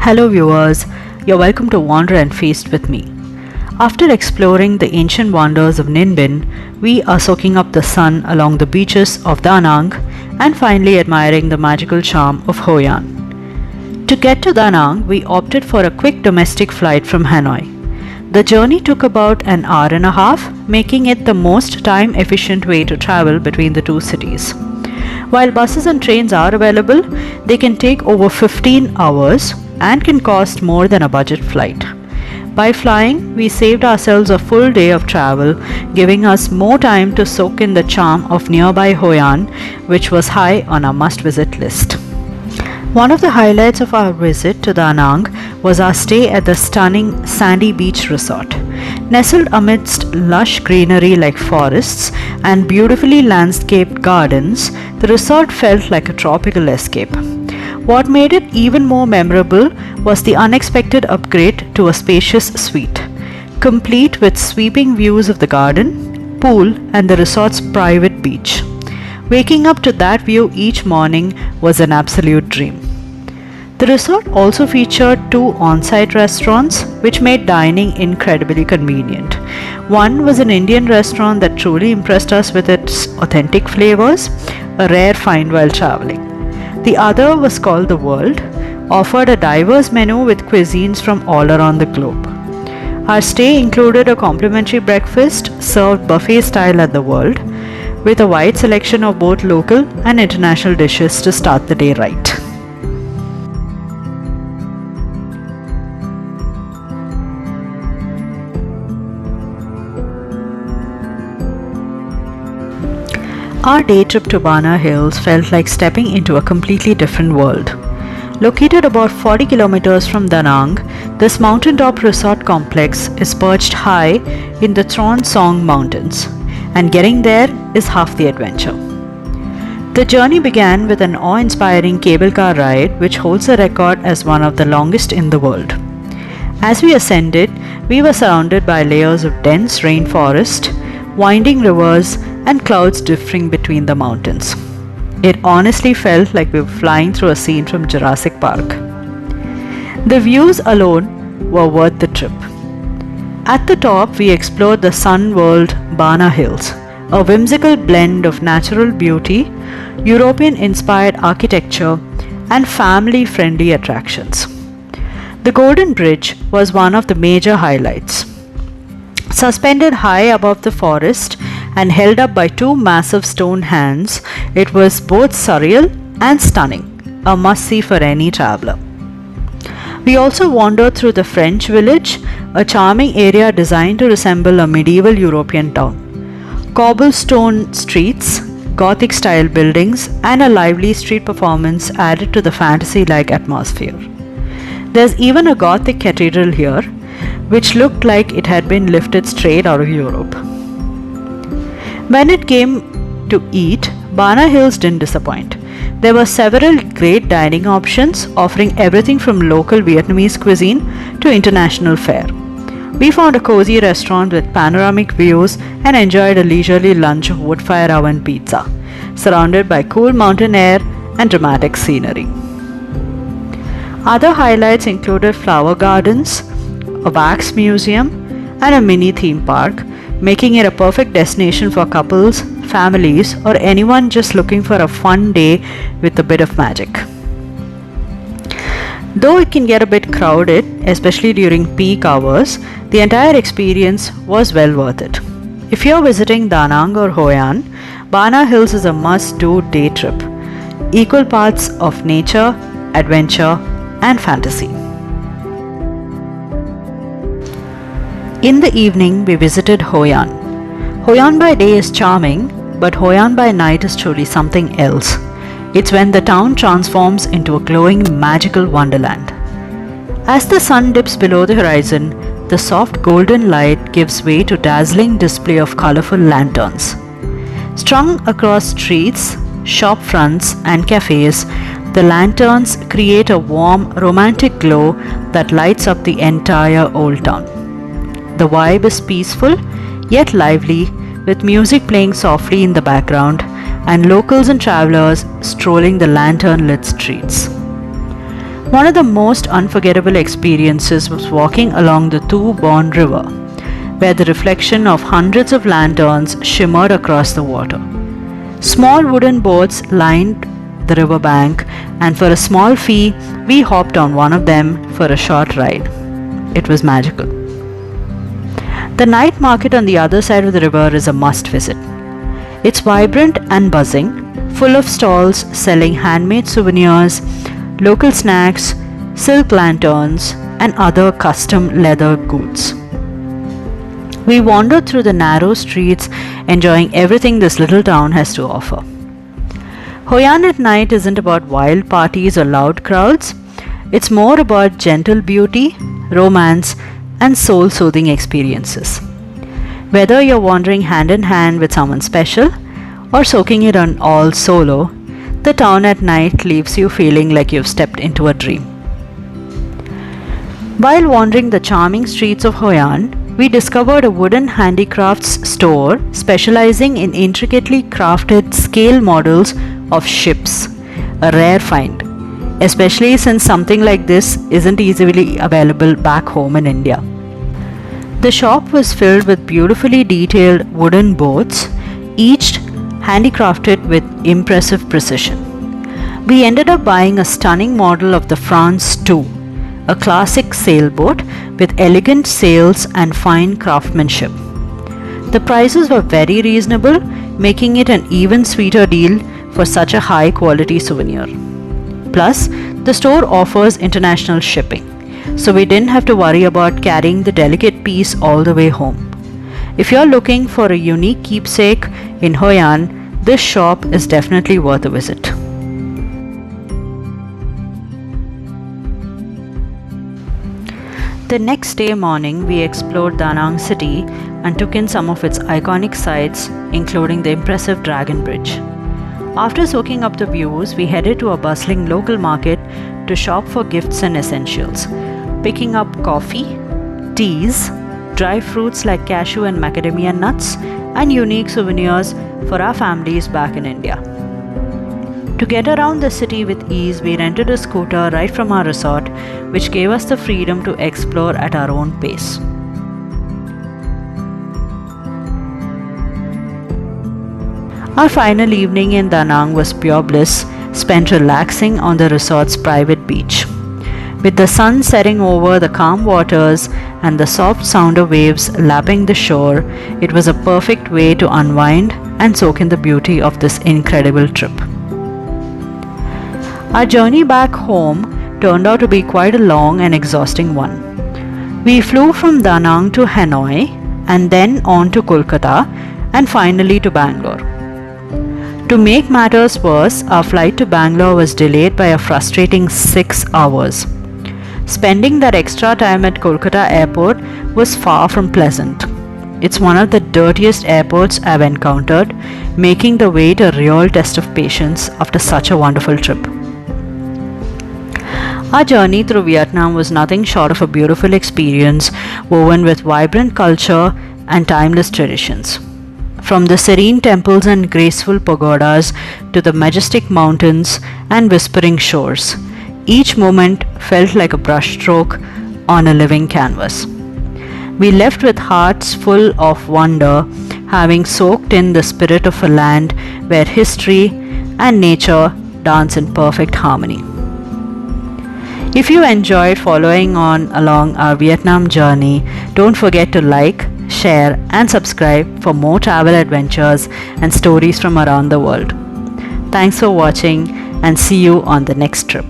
Hello, viewers. You're welcome to Wander and Feast with me. After exploring the ancient wonders of Ninh Binh, we are soaking up the sun along the beaches of Da Nang and finally admiring the magical charm of Hoi An. To get to Da Nang, we opted for a quick domestic flight from Hanoi. The journey took about an hour and a half, making it the most time-efficient way to travel between the two cities. While buses and trains are available, they can take over 15 hours and can cost more than a budget flight. By flying, we saved ourselves a full day of travel, giving us more time to soak in the charm of nearby Hoi An, which was high on our must-visit list. One of the highlights of our visit to Da Nang was our stay at the stunning Sandy Beach Resort. Nestled amidst lush greenery like forests and beautifully landscaped gardens, the resort felt like a tropical escape. What made it even more memorable was the unexpected upgrade to a spacious suite, complete with sweeping views of the garden, pool, and the resort's private beach. Waking up to that view each morning was an absolute dream. The resort also featured two on-site restaurants, which made dining incredibly convenient. One was an Indian restaurant that truly impressed us with its authentic flavors, a rare find while traveling. The other was called The World, offered a diverse menu with cuisines from all around the globe. Our stay included a complimentary breakfast served buffet style at The World, with a wide selection of both local and international dishes to start the day right. Our day trip to Bana Hills felt like stepping into a completely different world. Located about 40 kilometers from Da Nang, this mountaintop resort complex is perched high in the Tron Song Mountains, and getting there is half the adventure. The journey began with an awe-inspiring cable car ride which holds the record as one of the longest in the world. As we ascended, we were surrounded by layers of dense rainforest, winding rivers, and clouds drifting between the mountains. It honestly felt like we were flying through a scene from Jurassic Park. The views alone were worth the trip. At the top, we explored the sun-world Bana Hills, a whimsical blend of natural beauty, European-inspired architecture, and family-friendly attractions. The Golden Bridge was one of the major highlights. Suspended high above the forest and held up by two massive stone hands, it was both surreal and stunning, a must-see for any traveler. We also wandered through the French village, a charming area designed to resemble a medieval European town. Cobblestone streets, Gothic-style buildings, and a lively street performance added to the fantasy-like atmosphere. There's even a Gothic cathedral here, which looked like it had been lifted straight out of Europe. When it came to eat, Bana Hills didn't disappoint. There were several great dining options offering everything from local Vietnamese cuisine to international fare. We found a cozy restaurant with panoramic views and enjoyed a leisurely lunch of wood fire oven pizza, surrounded by cool mountain air and dramatic scenery. Other highlights included flower gardens, a wax museum, and a mini theme park, making it a perfect destination for couples, families, or anyone just looking for a fun day with a bit of magic. Though it can get a bit crowded, especially during peak hours, the entire experience was well worth it. If you're visiting Da Nang or Hoi An, Bana Hills is a must-do day trip, equal parts of nature, adventure, and fantasy. In the evening, we visited Hoi An. Hoi An by day is charming, but Hoi An by night is truly something else. It's when the town transforms into a glowing, magical wonderland. As the sun dips below the horizon, the soft golden light gives way to a dazzling display of colorful lanterns. Strung across streets, shop fronts, and cafes, the lanterns create a warm, romantic glow that lights up the entire old town. The vibe is peaceful yet lively, with music playing softly in the background and locals and travelers strolling the lantern-lit streets. One of the most unforgettable experiences was walking along the Tu Bon River, where the reflection of hundreds of lanterns shimmered across the water. Small wooden boats lined the riverbank, and for a small fee, we hopped on one of them for a short ride. It was magical. The night market on the other side of the river is a must visit. It's vibrant and buzzing, full of stalls selling handmade souvenirs, local snacks, silk lanterns, and other custom leather goods. We wandered through the narrow streets, enjoying everything this little town has to offer. Hoi An at night isn't about wild parties or loud crowds. It's more about gentle beauty, romance, and soul-soothing experiences. Whether you're wandering hand in hand with someone special or soaking it on all solo, the town at night leaves you feeling like you've stepped into a dream. While wandering the charming streets of Hoi An, we discovered a wooden handicrafts store specializing in intricately crafted scale models of ships, a rare find, especially since something like this isn't easily available back home in India. The shop was filled with beautifully detailed wooden boats, each handicrafted with impressive precision. We ended up buying a stunning model of the France 2, a classic sailboat with elegant sails and fine craftsmanship. The prices were very reasonable, making it an even sweeter deal for such a high quality souvenir. Plus, the store offers international shipping, so we didn't have to worry about carrying the delicate piece all the way home. If you're looking for a unique keepsake in Hoi An, this shop is definitely worth a visit. The next day morning, we explored Da Nang city and took in some of its iconic sights, including the impressive Dragon Bridge. After soaking up the views, we headed to a bustling local market to shop for gifts and essentials, picking up coffee, teas, dry fruits like cashew and macadamia nuts, and unique souvenirs for our families back in India. To get around the city with ease, we rented a scooter right from our resort, which gave us the freedom to explore at our own pace. Our final evening in Da Nang was pure bliss, spent relaxing on the resort's private beach. With the sun setting over the calm waters and the soft sound of waves lapping the shore, it was a perfect way to unwind and soak in the beauty of this incredible trip. Our journey back home turned out to be quite a long and exhausting one. We flew from Da Nang to Hanoi and then on to Kolkata and finally to Bangalore. To make matters worse, our flight to Bangalore was delayed by a frustrating 6 hours. Spending that extra time at Kolkata airport was far from pleasant. It's one of the dirtiest airports I've encountered, making the wait a real test of patience after such a wonderful trip. Our journey through Vietnam was nothing short of a beautiful experience woven with vibrant culture and timeless traditions. From the serene temples and graceful pagodas to the majestic mountains and whispering shores, each moment felt like a brushstroke on a living canvas. We left with hearts full of wonder, having soaked in the spirit of a land where history and nature dance in perfect harmony. If you enjoyed following on along our Vietnam journey, don't forget to like, share, and subscribe for more travel adventures and stories from around the world. Thanks for watching and see you on the next trip.